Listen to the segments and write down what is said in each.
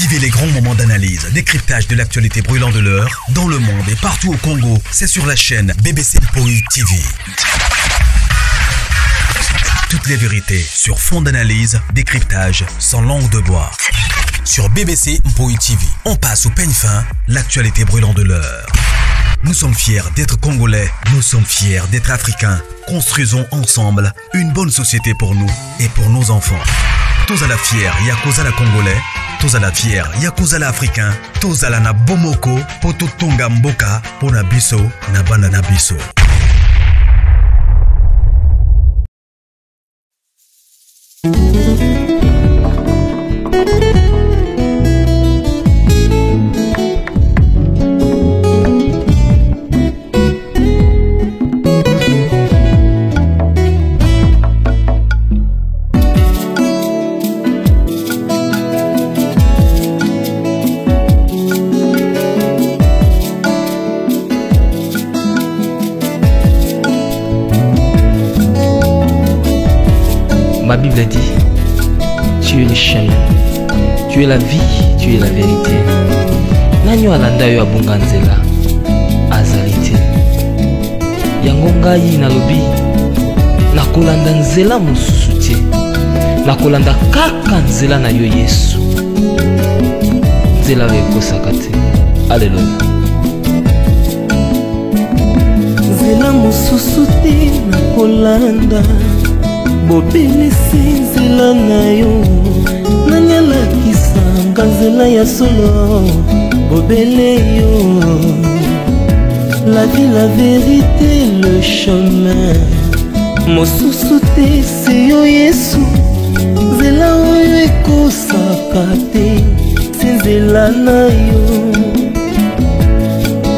Vivez les grands moments d'analyse, décryptage de l'actualité brûlante de l'heure, dans le monde et partout au Congo. C'est sur la chaîne BBC Mpoï TV. Toutes les vérités sur fond d'analyse, décryptage, sans langue de bois. Sur BBC Mpoï TV, on passe au peigne fin, l'actualité brûlante de l'heure. Nous sommes fiers d'être Congolais, nous sommes fiers d'être Africains. Construisons ensemble une bonne société pour nous et pour nos enfants. Tous à la fière, Yakozala Congolais. Tous à la fière, Yakozala Africain. Tous à la na bomoko, poto tonga mboka, pona biso, na banda na biso. Ma Bible dit, tu es le chemin, tu es la vie, tu es la vérité. Nanyo alanda yo abunga nzela azalite. Yango ngai nalobi nakolanda nzela mosusu te. Nakolanda kaka nzela na yo Yesu. Nzela ekosaka te. Alléluia. Nzela mosusu te nakolanda. Bobelisi nzela na yo nanyalakisanga nzela ya solo bobele yo. La vie, la vérité, le chemin mosusu te se yo Yesu. Nzela oyo ekosaka te se nzela na yo.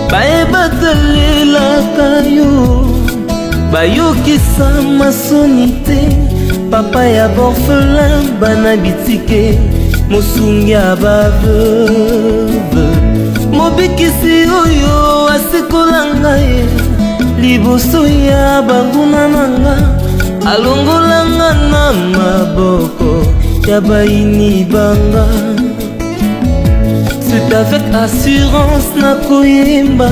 Bayebatalelaka yo bayokisa masoni te. Papa ya borphelin bana bitike mosungi ya baveuve. Mobikisi oyo asikola ngai liboso ya banguna nanga. Alongolanga na maboko ya baini banga. C'est avec assurance nakoyemba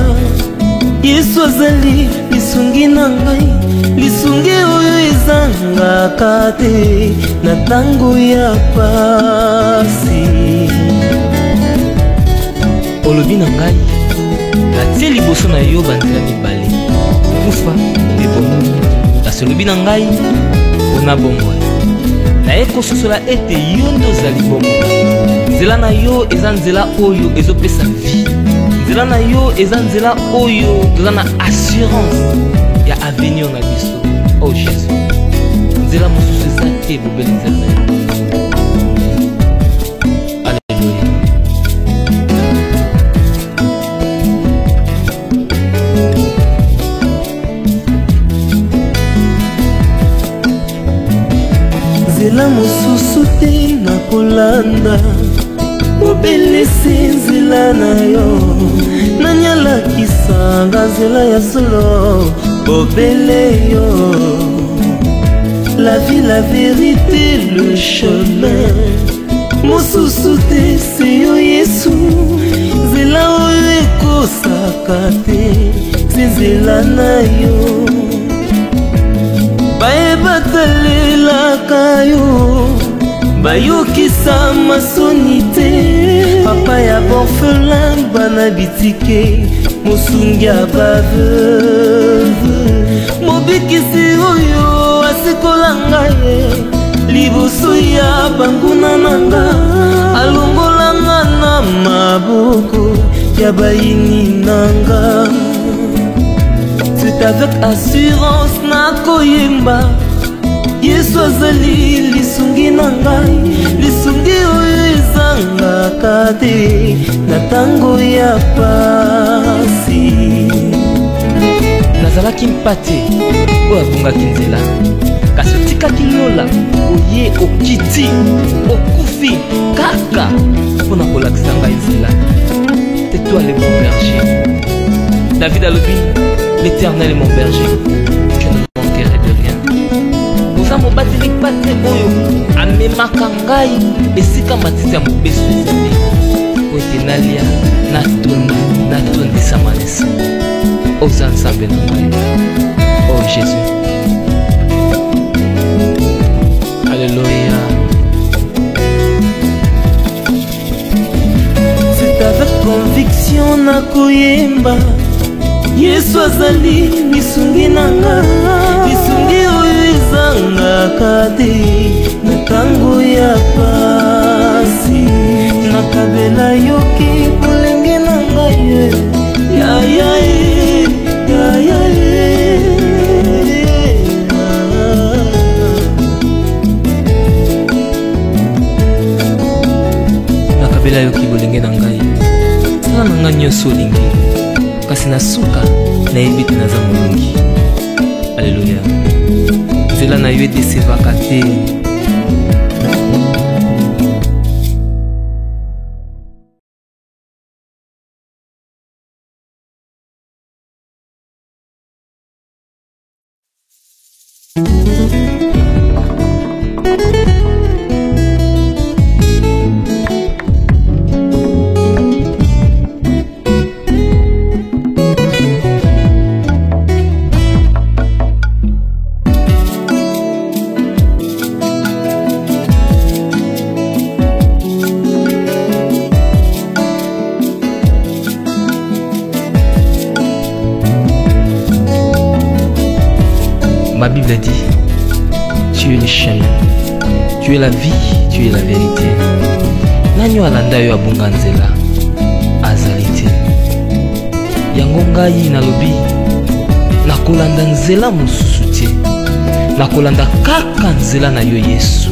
Yesu azali lisungi na ngai. Lisungi oyo ezangaka te na tango ya pasi. Olobi na ngai natie liboso na yo banzela mibale, kufa mpe bomoi. Kasi olobi na ngai mpona bomoi naye kososola ete yo nde ozali bomoi. Nzela na yo eza nzela oyo ezopesa vie. Nzela na yo eza nzela oyo toza na assurance ya avenir na biso. Oh Jésus, nzela mosusu eza te bobeli nzela na yo. Alléluia. Nzela mosusu te nakolanda. Bobelisi nzela na yo nanyalakisanga nzela ya solo bobele yo. La vie, la vérité, le chemin mosusu te se yo Yesu. Nzela oyo ekosaka te se nzela na yo. Bayebatalelaka yo bayokisa masoni te. Papa ya borphelin bana bitike mosungi ya baveuve. Mobikisi oyo asikola ngai liboso ya banguna nanga. Alongolanga na maboko ya baini nanga. C'est avec assurance nakoyemba Yesu azali lisungi na ngai. Lisungi oyo ezangaka te na tango ya pasi. Nazalaki mpate oyo abungaki nzela, kasi otikaki lola oye okiti okufi kaka mpona kolakisa ngai nzela. Tais-toi le bon berger. David alobi, l'Éternel est mon berger, je ne manquerai de rien. Oza mobateli pate oyo amemaka ngai esika matiti ya mobeso ezali. ote nalia natondisa manesa oza nzambe na ngai. Oh Jésus, alléluia. C'est avec conviction na koyemba Yesu azali lisungi nanga, lisungi oyo ezangaka te na tango ya pasi. Nakabela yoki bolenge na ngai ya ya ya ya nakabela yoki bolenge na ngai sala na ngai nyonso olingi kasi na suka nayebi te naza molongi. Alleluya. Nzela na yo edesevaka te. Ma Bible dit, tu es le chemin, tu es la vie, tu es la vérité. Nanyo alanda yo abunga nzela azali te. Yango ngai nalobi nakolanda nzela mosusu te, nakolanda kaka nzela na yo Yesu,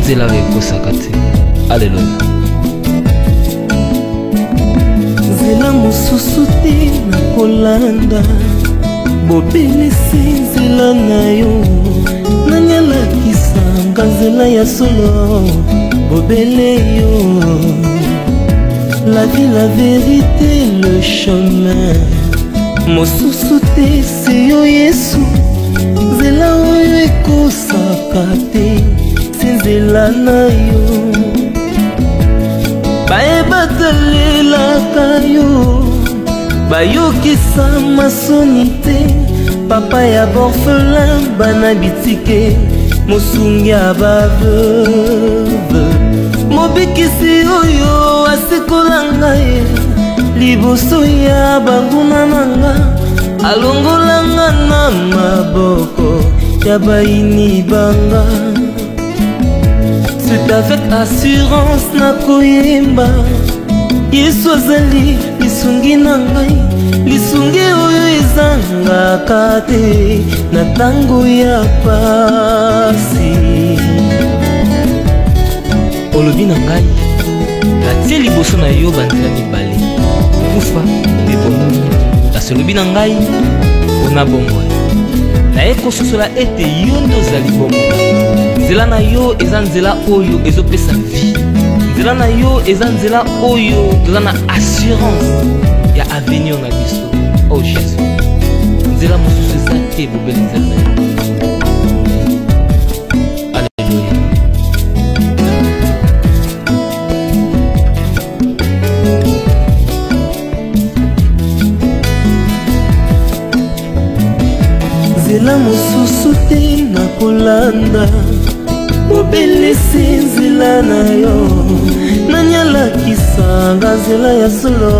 nzela oyo ekosaka te. Alleluya. nzela mosusu te nakolanda, bobelisi nzela na yo nanyalakisanga nzela ya solo, bobele yo. La vie, la vérité, le chemin mosusu te se yo Yesu, nzela oyo ekosaka te se nzela na yo. Bayebatalelaka yo bayokisa masoni te, papa ya borphelin bana bitike mosungi ya baveuve, mobikisi oyo asikola ngai liboso ya banguna nanga, alongolanga na maboko ya baini banga. C'est avec assurance nakoyemba Yesu azali lisungi na ngai, lisungi oyo ezangaka te na tango ya pasi. Olobi na ngai natie liboso na yo banzela mibale, kufa mpe bomoi. Kasi olobi na ngai mpona bomoi, naye kososola ete yo nde ozali bomoi. Nzela na yo eza nzela oyo ezopesa vie, nzela na yo eza nzela oyo toza na assurance ya avenir na biso. Oh Jésus, nzela mosusu eza te bobeli nzela na yo. Alleluya. Nzela mosusu te nakolanda, bobelisi nzela na yo nanyalakisanga nzela ya solo,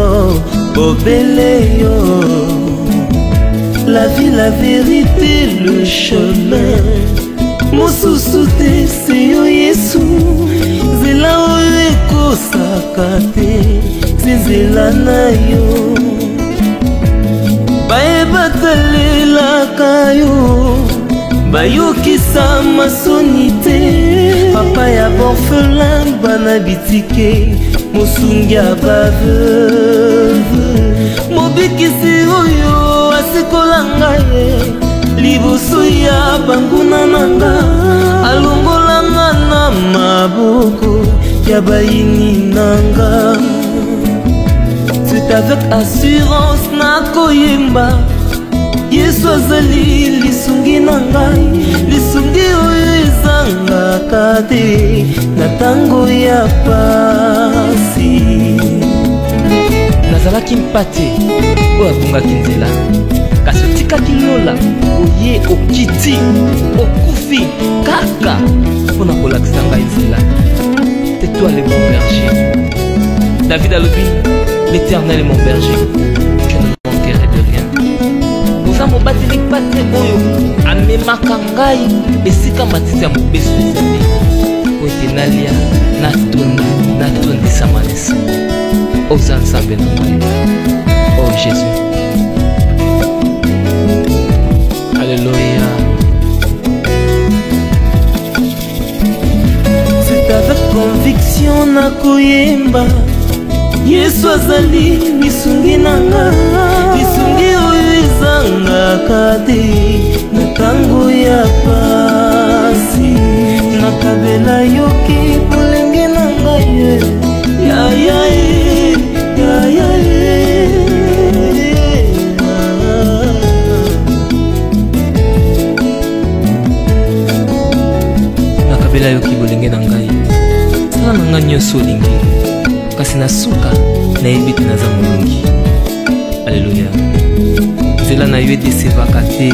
bobele yo. La vie, la vérité, le chemin mosusu te se yo Yesu, nzela oyo ekosaka te se nzela na yo. Bayebatalelaka yo bayokisa masoni te, papa ya borphelin bana bitike mosungi ya baveuve, mobikisi oyo asikola ngai liboso ya banguna nanga, alongolanga na maboko ya baini nanga. C'est avec assurance nakoyemba Yesu azali lisungi na ngai, lisungi oyo ezangaka te na tango ya pasi. ozalaki mpate oyo abungaki nzela kasi otikaki lola oye okiti okufi kaka mpona kolakisa ngai nzela. Tais-toi le bon berger. David alobi, l'Éternel est mon berger, je ne manquerai de rien. Oza mobateli pate oyo amemaka ngai esika matiti ya mobeso ezali oyo ete nalia natondisama nesa. Oza nzambe na ngai, oh Jésus. Alléluia. C'est avec conviction na koyemba Yesu azali lisungi nanga, lisungi oyo ezangaka te na tango ya pasi. Nakabela yoki bolenge na ngai ya ya ya ya nakabela yoki bolenge na ngai sala na ngai nyonso olingi kasi na suka nayebi te naza molongi. Alleluya. Nzela na yo edesevaka te.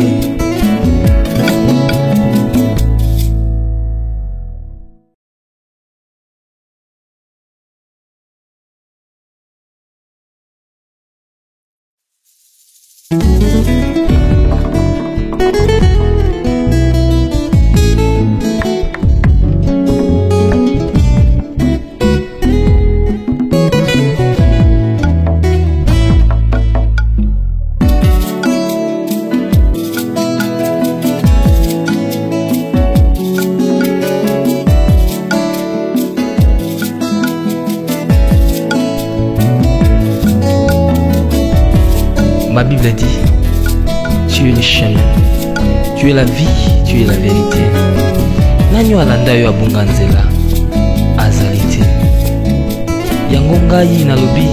Ma Bible dit, tu es le chemin, tu es la vie, tu es la vérité. Nanyo alanda yo abunga nzela azali te. Yango ngai nalobi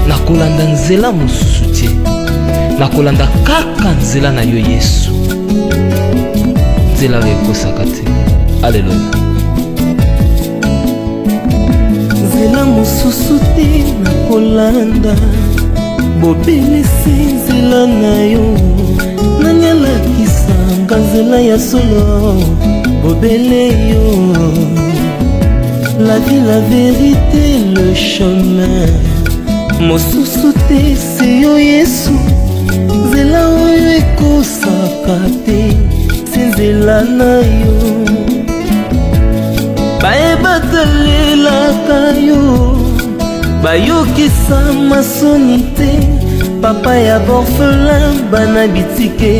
nakolanda nzela mosusu te, nakolanda kaka nzela na yo Yesu, nzela oyo ekosaka te. Alleluya. nzela mosusu te nakolanda, bobelisi nzela na yo nani alakisanga nzela ya solo, bobele yo. La vie, la vérité, le chemin mosusu te se yo Yesu, nzela oyo ekosaka te se nzela na yo. Bayebatalelaka yo bayokisa masoni te, papa ya borphelin bana bitike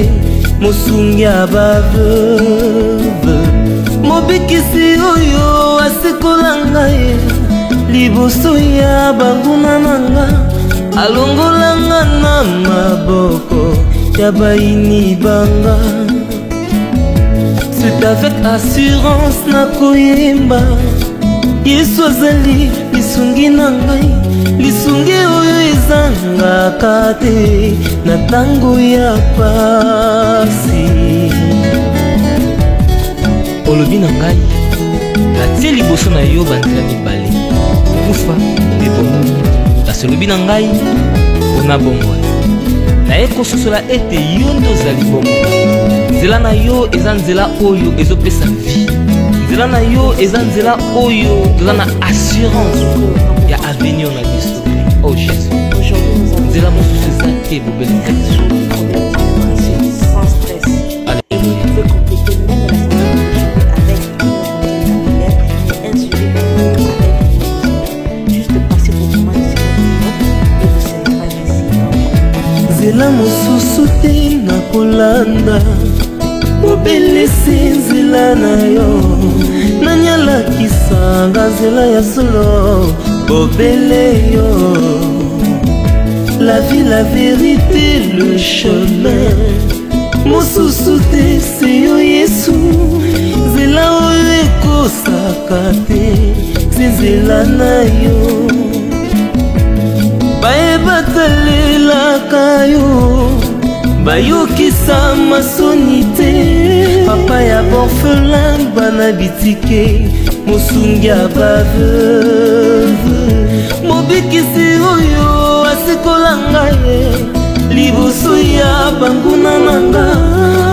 mosungi ya baveuve, mobikisi oyo asikola ngai liboso ya banguna nanga, alongolanga na maboko ya baini banga. C'est avec assurance na koyemba Yesu azali lisungi na ngai, lisungi oyo ezangaka te na tango ya pasi. Olobi na ngai natie liboso na yo banzela mibale, kufa mpe bomoi. Kasi olobi na ngai mpona bomoi naye kososola ete yo nde ozali bomoi. Nzela na yo eza nzela oyo ezopesa vie, nzela na yo eza nzela oyo toza na assurance ya avenir na biso. Oh Jésus, nzela mosusu eza te bobeli ngai. Sans stress. Alléluia. Je peux compléter même la avec un sujet avec juste passer pour moi et vous serez pas ici. Nzela mosusu te nakolanda, bobelisi nzela na yo nani alakisanga nzela ya solo, bobele yo. La vie, la vérité, le chemin mosusu te se yo Yesu, nzela oyo ekosaka te se nzela na yo. Bayebatalelaka yo bayokisa masoni te, papa ya borphelin bana bitike mosungi ya baveuve, mobikisi oyo liboso ya banguna nanga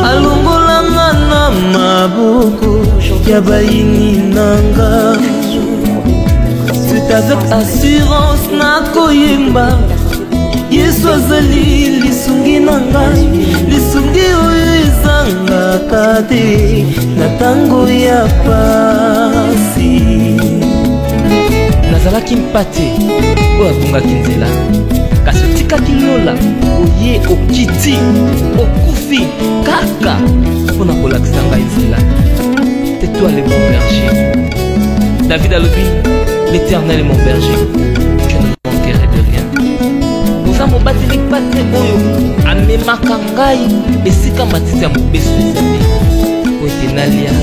alongolanga na maboko ya bayini nanga c'est avec assurance nakoyemba Yesu azali lisungi nanga lisungi oyo ezangaka te na tango ya pasi nazalaki mpate oyo abungaki nzela kasi otikaki lola oye okiti okufi kaka mpona kolakisa ngai nzela tais-toi le bon berger. David alobi l'éternel est mon berger, je ne manquerai de rien. Oza mobateli pate oyo amemaka ngai esika matiti ya mobeso ezali po ete nalia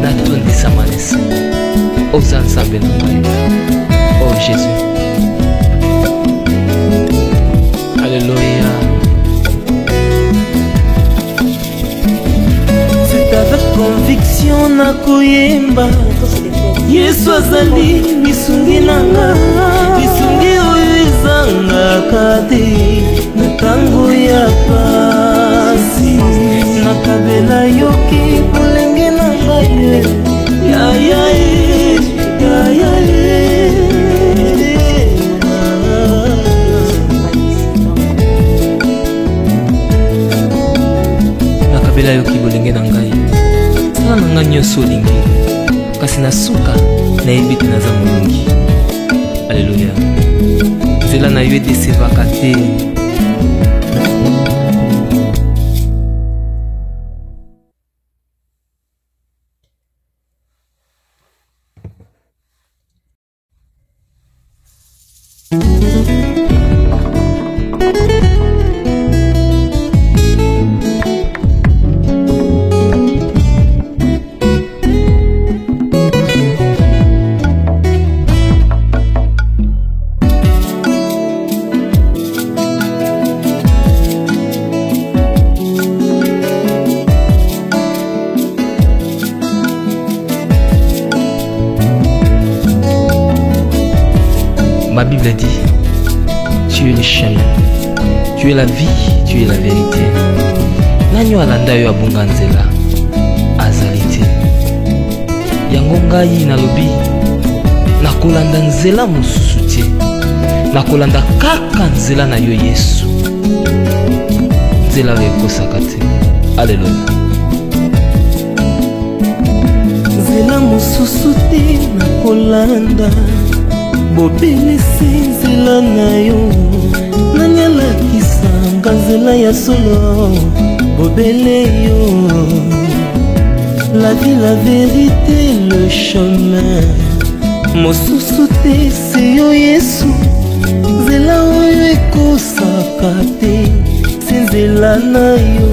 natondisama nesi oza nzambe na ngai. Oh Jésus, alléluia. C'est avec conviction nakoyemba Yesu azali lisungi nanga lisungi oyo ezangaka te na tango ya pasi nakabela yoki bolenge na ngai nakabela yoki bolenge na ngai sala na ngai nyonso olingi kasi na suka nayebi te naza molongi. Alléluia. Nzela na yo edesevaka te. Ma Bible dit, tu es le chemin, tu es la vie, tu es la vérité. Nanyo alanda yo abunga nzela azali te. Yango ngai nalobi nakolanda nzela mosusu te, nakolanda kaka nzela na yo Yesu, nzela oyo ekosaka te. Alléluia. nzela mosusu te nakolanda bobelisi nzela na yo nani alakisanga nzela ya solo bobele yo la vie la vérité le chemin mosusu te se yo Yesu nzela oyo ekosaka te se nzela na yo